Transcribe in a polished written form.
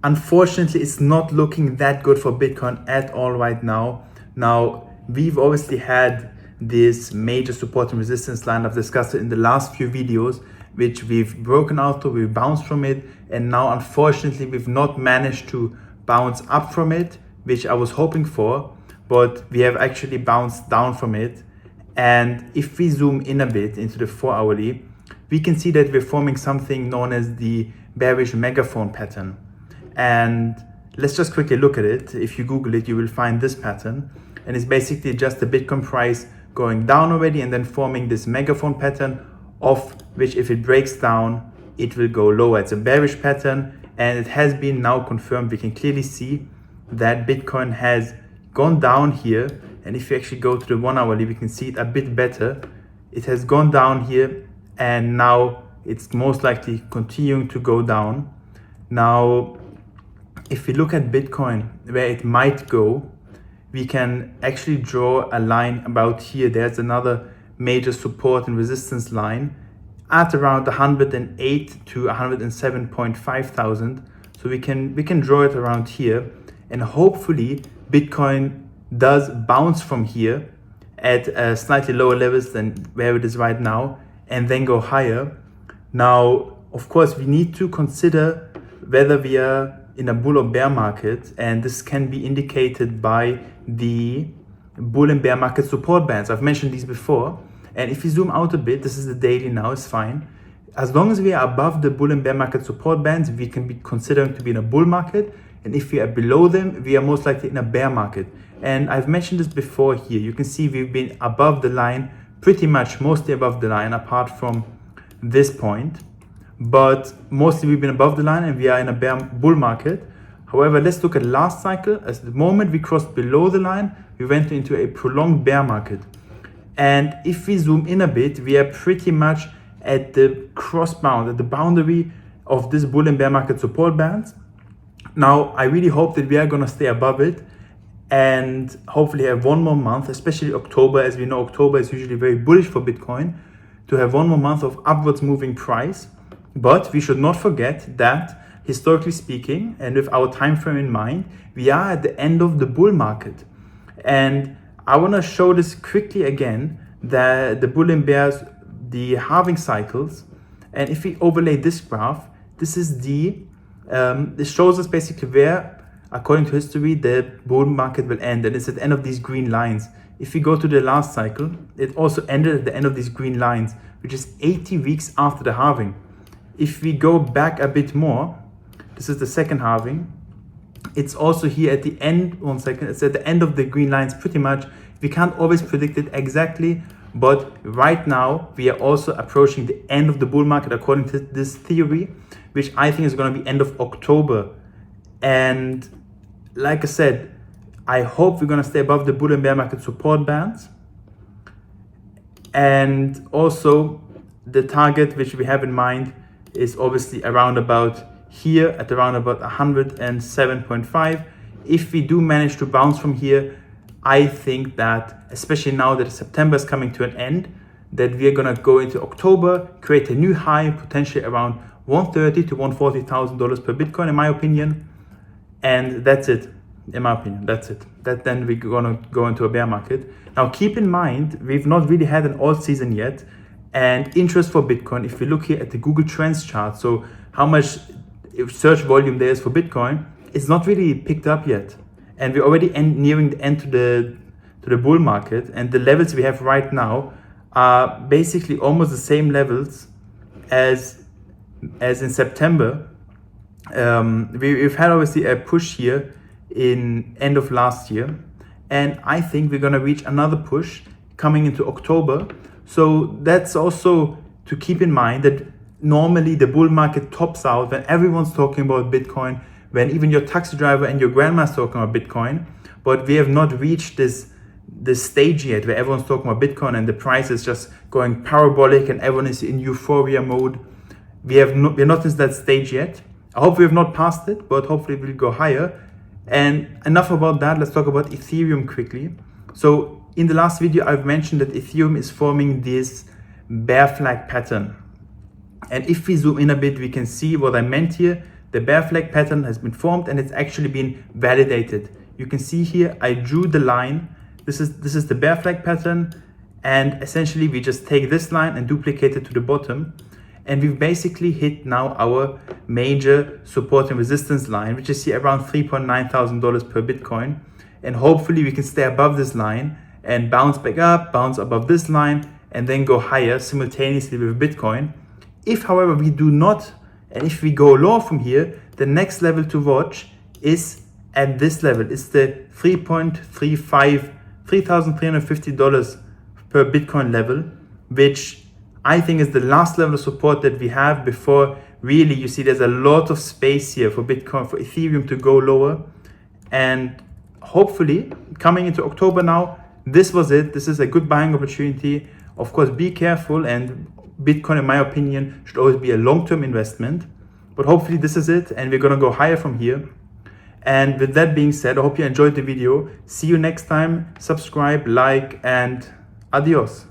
unfortunately, it's not looking that good for Bitcoin at all right now. Now, we've obviously had this major support and resistance line. I've discussed it in the last few videos, which we've broken out to, we've bounced from it, and now unfortunately we've not managed to bounce up from it, which I was hoping for, but we have actually bounced down from it. And if we zoom in a bit into the 4-hourly, we can see that we're forming something known as the bearish megaphone pattern. And let's just quickly look at it. If you Google it, you will find this pattern, and it's basically just the Bitcoin price going down already and then forming this megaphone pattern, of which if it breaks down, it will go lower. It's a bearish pattern, and it has been now confirmed. We can clearly see that Bitcoin has gone down here, and if you actually go to the 1-hourly, we can see it a bit better. It has gone down here, and now it's most likely continuing to go down. Now, if we look at Bitcoin, where it might go, we can actually draw a line about here. There's another major support and resistance line at around 108 to 107.5 thousand. So we can draw it around here, and hopefully Bitcoin does bounce from here at slightly lower levels than where it is right now, and then go higher. Now, of course, we need to consider whether we are in a bull or bear market, and this can be indicated by the bull and bear market support bands. I've mentioned these before, and if you zoom out a bit, this is the daily now, it's fine. As long as we are above the bull and bear market support bands, we can be considering to be in a bull market, and if we are below them, we are most likely in a bear market. And I've mentioned this before here. You can see we've been above the line, pretty much mostly above the line, apart from this point. But mostly we've been above the line, and we are in a bull market. However, let's look at last cycle. As the moment we crossed below the line, we went into a prolonged bear market. And if we zoom in a bit, we are pretty much at the cross bound, at the boundary of this bull and bear market support bands. Now, I really hope that we are going to stay above it and hopefully have one more month, especially October. As we know, October is usually very bullish for Bitcoin, to have one more month of upwards moving price. But we should not forget that, historically speaking, and with our time frame in mind, we are at the end of the bull market. And I want to show this quickly again, that the bull and bears, the halving cycles. And if we overlay this graph, this is this shows us basically where, according to history, the bull market will end, and it's at the end of these green lines. If we go to the last cycle, it also ended at the end of these green lines, which is 80 weeks after the halving. If we go back a bit more, this is the second halving. It's also here at the end, one second, it's at the end of the green lines pretty much. We can't always predict it exactly, but right now we are also approaching the end of the bull market according to this theory, which I think is going to be end of October. And like I said, I hope we're going to stay above the bull and bear market support bands. And also the target which we have in mind is obviously around about here at around about 107.5. If we do manage to bounce from here, I think that, especially now that September is coming to an end, that we are going to go into October, create a new high, potentially around $130,000 to $140,000 per Bitcoin, in my opinion. And that's it, in my opinion, that's it. Then we're going to go into a bear market. Now, keep in mind, we've not really had an alt season yet. And interest for Bitcoin, if we look here at the Google Trends chart, so how much search volume there is for Bitcoin, it's not really picked up yet. And we're already nearing the end to the bull market. And the levels we have right now are basically almost the same levels as in September. We've had obviously a push here in end of last year. And I think we're going to reach another push coming into October. So that's also to keep in mind, that normally the bull market tops out when everyone's talking about Bitcoin, when even your taxi driver and your grandma's talking about Bitcoin. But we have not reached this stage yet where everyone's talking about Bitcoin and the price is just going parabolic and everyone is in euphoria mode. We're not in that stage yet. I hope we have not passed it, but hopefully we'll go higher. And enough about that, let's talk about Ethereum quickly. So in the last video, I've mentioned that Ethereum is forming this bear flag pattern. And if we zoom in a bit, we can see what I meant here, the bear flag pattern has been formed and it's actually been validated. You can see here, I drew the line. This is the bear flag pattern. And essentially we just take this line and duplicate it to the bottom. And we've basically hit now our major support and resistance line, which is here around $3,900 per Bitcoin. And hopefully we can stay above this line and bounce back up, bounce above this line, and then go higher simultaneously with Bitcoin. If, however, we do not, and if we go lower from here, the next level to watch is at this level. It's the $3,350 per Bitcoin level, which I think is the last level of support that we have before really you see there's a lot of space here for Bitcoin, for Ethereum to go lower. And hopefully coming into October now, this was it. This is a good buying opportunity. Of course, be careful, and Bitcoin, in my opinion, should always be a long-term investment. But hopefully this is it, and we're gonna go higher from here. And with that being said, I hope you enjoyed the video. See you next time. Subscribe, like, and adios.